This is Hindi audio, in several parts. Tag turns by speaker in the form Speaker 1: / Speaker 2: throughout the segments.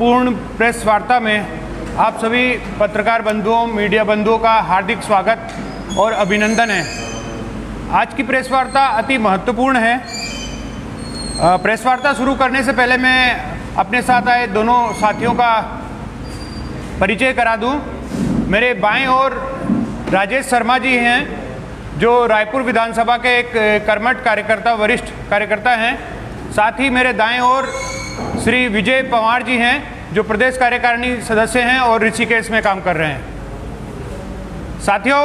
Speaker 1: पूर्ण प्रेस वार्ता में आप सभी पत्रकार बंधुओं, मीडिया बंधुओं का हार्दिक स्वागत और अभिनंदन है। आज की प्रेस वार्ता अति महत्वपूर्ण है। प्रेस वार्ता शुरू करने से पहले मैं अपने साथ आए दोनों साथियों का परिचय करा दूं। मेरे बाएं ओर राजेश शर्मा जी हैं, जो रायपुर विधानसभा के एक कर्मठ कार्यकर्ता, वरिष्ठ कार्यकर्ता हैं। साथ ही मेरे दाएं ओर श्री विजय पंवार जी हैं, जो प्रदेश कार्यकारिणी सदस्य हैं और ऋषिकेश में काम कर रहे हैं। साथियों,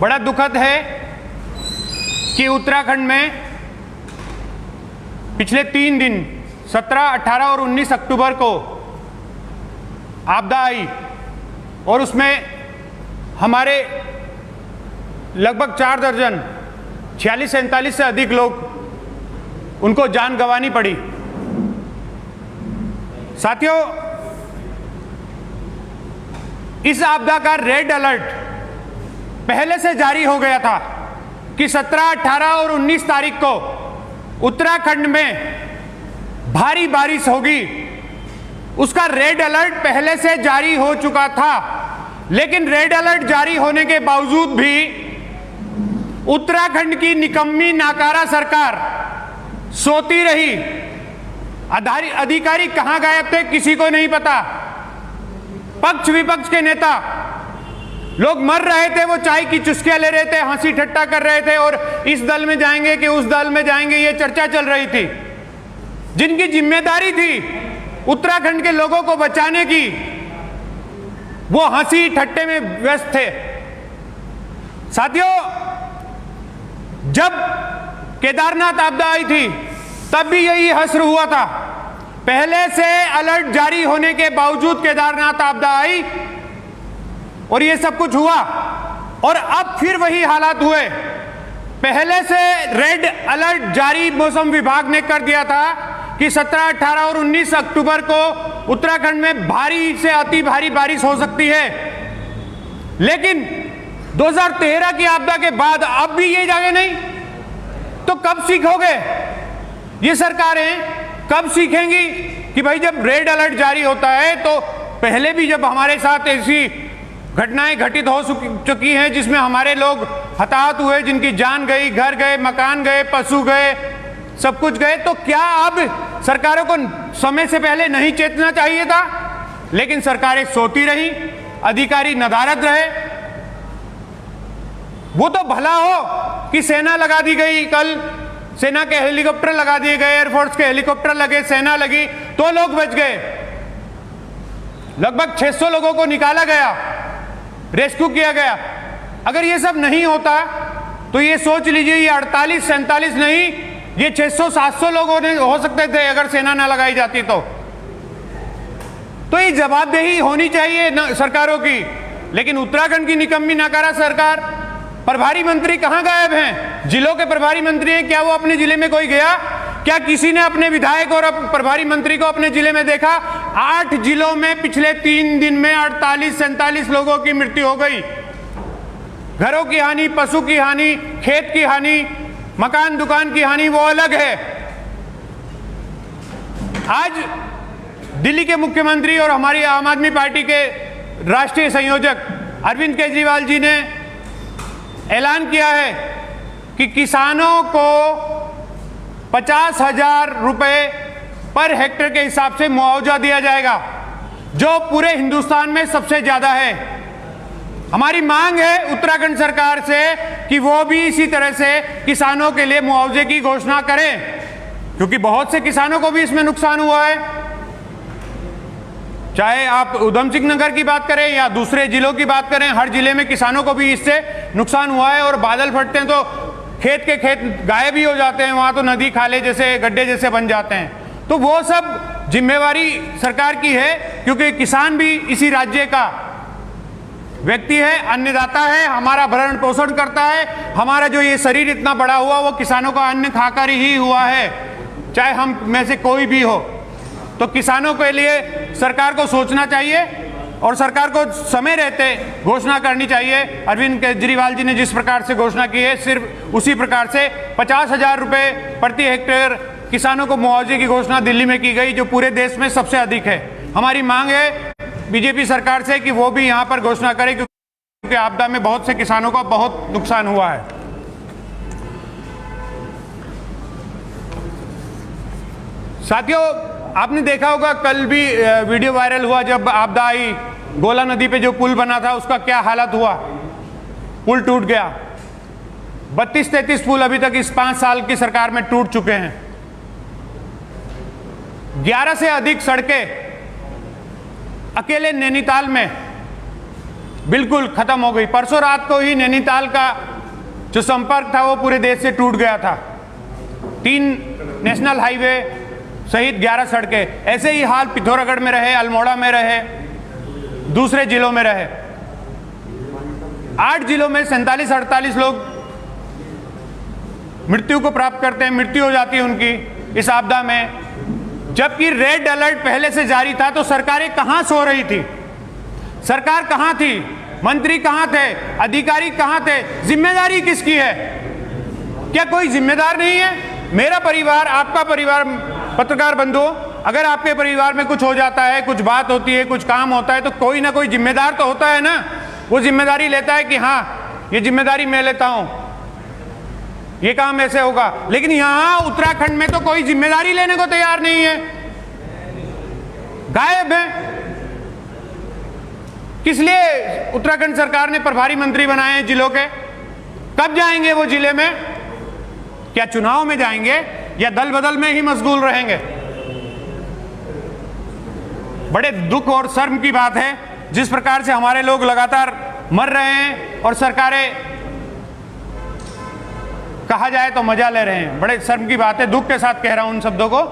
Speaker 1: बड़ा दुखद है कि उत्तराखंड में पिछले 3 दिन 17, 18 और 19 अक्टूबर को आपदा आई और उसमें हमारे लगभग 4 दर्जन 46-47 से अधिक लोग उनको जान गंवानी पड़ी। साथियों, इस आपदा का रेड अलर्ट पहले से जारी हो गया था कि 17, 18 और 19 तारीख को उत्तराखंड में भारी बारिश होगी। उसका रेड अलर्ट पहले से जारी हो चुका था, लेकिन रेड अलर्ट जारी होने के बावजूद भी उत्तराखंड की निकम्मी नाकारा सरकार सोती रही। अधिकारी कहां गायब थे, किसी को नहीं पता। पक्ष विपक्ष के नेता लोग मर रहे थे, वो चाय की चुस्कियां ले रहे थे, हंसी ठट्टा कर रहे थे और इस दल में जाएंगे कि उस दल में जाएंगे, ये चर्चा चल रही थी। जिनकी जिम्मेदारी थी उत्तराखंड के लोगों को बचाने की, वो हंसी ठट्टे में व्यस्त थे। साथियों, जब केदारनाथ आपदा आई थी तब भी यही हश्र हुआ था। पहले से अलर्ट जारी होने के बावजूद केदारनाथ आपदा आई और ये सब कुछ हुआ, और अब फिर वही हालात हुए। पहले से रेड अलर्ट जारी मौसम विभाग ने कर दिया था कि 17, 18 और 19 अक्टूबर को उत्तराखंड में भारी से अति भारी बारिश हो सकती है। लेकिन 2013 की आपदा के बाद अब भी ये जगह नहीं, तो कब सीखोगे? ये सरकारें कब सीखेंगी कि भाई जब रेड अलर्ट जारी होता है, तो पहले भी जब हमारे साथ ऐसी घटनाएं घटित हो चुकी हैं जिसमें हमारे लोग हताहत हुए, जिनकी जान गई, घर गए, मकान गए, पशु गए, सब कुछ गए, तो क्या अब सरकारों को समय से पहले नहीं चेतना चाहिए था? लेकिन सरकारें सोती रही, अधिकारी नदारद रहे। वो तो भला हो कि सेना लगा दी गई, कल सेना के हेलीकॉप्टर लगा दिए गए, एयरफोर्स के हेलीकॉप्टर लगे, सेना लगी, तो लोग बच गए। लगभग 600 लोगों को निकाला गया, रेस्क्यू किया गया। अगर ये सब नहीं होता तो ये सोच लीजिए, ये 48-47 नहीं, ये 600-700 लोगों ने हो सकते थे अगर सेना ना लगाई जाती तो ये जवाबदेही होनी चाहिए सरकारों की। लेकिन उत्तराखंड की निकम्मी नाकारा सरकार, प्रभारी मंत्री कहां गायब हैं? जिलों के प्रभारी मंत्री हैं, क्या वो अपने जिले में कोई गया? क्या किसी ने अपने विधायक और प्रभारी मंत्री को अपने जिले में देखा? 8 जिलों में पिछले 3 दिन में 48-47 लोगों की मृत्यु हो गई। घरों की हानि, पशु की हानि, खेत की हानि, मकान दुकान की हानि वो अलग है। आज दिल्ली के मुख्यमंत्री और हमारी आम आदमी पार्टी के राष्ट्रीय संयोजक अरविंद केजरीवाल जी ने ऐलान किया है कि किसानों को 50,000 रुपए पर हेक्टेयर के हिसाब से मुआवजा दिया जाएगा, जो पूरे हिंदुस्तान में सबसे ज्यादा है। हमारी मांग है उत्तराखंड सरकार से कि वो भी इसी तरह से किसानों के लिए मुआवजे की घोषणा करें, क्योंकि बहुत से किसानों को भी इसमें नुकसान हुआ है। चाहे आप उधम सिंह नगर की बात करें या दूसरे जिलों की बात करें, हर जिले में किसानों को भी इससे नुकसान हुआ है। और बादल फटते हैं तो खेत के खेत गायब ही हो जाते हैं, वहां तो नदी खाले जैसे, गड्ढे जैसे बन जाते हैं। तो वो सब जिम्मेवारी सरकार की है, क्योंकि किसान भी इसी राज्य का व्यक्ति है, अन्नदाता है, हमारा भरण पोषण करता है। हमारा जो ये शरीर इतना बड़ा हुआ वो किसानों का अन्न खाकर ही हुआ है, चाहे हम में से कोई भी हो। तो किसानों के लिए सरकार को सोचना चाहिए और सरकार को समय रहते घोषणा करनी चाहिए। अरविंद केजरीवाल जी ने जिस प्रकार से घोषणा की है, सिर्फ उसी प्रकार से 50,000 रुपये प्रति हेक्टेयर किसानों को मुआवजे की घोषणा दिल्ली में की गई, जो पूरे देश में सबसे अधिक है। हमारी मांग है बीजेपी सरकार से कि वो भी यहां पर घोषणा करे, क्योंकि आपदा में बहुत से किसानों का बहुत नुकसान हुआ है। साथियों, आपने देखा होगा कल भी वीडियो वायरल हुआ, जब आपदा आई, गोला नदी पे जो पुल बना था उसका क्या हालत हुआ। पुल टूट गया। 32-33 पुल अभी तक इस 5 साल की सरकार में टूट चुके हैं। 11 से अधिक सड़कें अकेले नैनीताल में बिल्कुल खत्म हो गई। परसों रात को ही नैनीताल का जो संपर्क था वो पूरे देश से टूट गया था। 3 नेशनल हाईवे सहित 11 सड़कें। ऐसे ही हाल पिथौरागढ़ में रहे, अल्मोड़ा में रहे, दूसरे जिलों में रहे। 8 जिलों में 47-48 लोग मृत्यु को प्राप्त करते हैं, मृत्यु हो जाती है उनकी इस आपदा में। जबकि रेड अलर्ट पहले से जारी था, तो सरकारें कहां सो रही थी? सरकार कहां थी? मंत्री कहां थे? अधिकारी कहां थे? जिम्मेदारी किसकी है? क्या कोई जिम्मेदार नहीं है? मेरा परिवार, आपका परिवार, पत्रकार बंधुओं, अगर आपके परिवार में कुछ हो जाता है, कुछ बात होती है, कुछ काम होता है, तो कोई ना कोई जिम्मेदार तो होता है ना। वो जिम्मेदारी लेता है कि हाँ, ये जिम्मेदारी मैं लेता हूं, ये काम ऐसे होगा। लेकिन यहां उत्तराखंड में तो कोई जिम्मेदारी लेने को तैयार नहीं है, गायब है। किस लिए उत्तराखंड सरकार ने प्रभारी मंत्री बनाए हैं जिलों के? कब जाएंगे वो जिले में? क्या चुनाव में जाएंगे या दल बदल में ही मशगूल रहेंगे? बड़े दुख और शर्म की बात है जिस प्रकार से हमारे लोग लगातार मर रहे हैं और सरकारें, कहा जाए तो मजा ले रहे हैं। बड़े शर्म की बात है, दुख के साथ कह रहा हूं उन शब्दों को।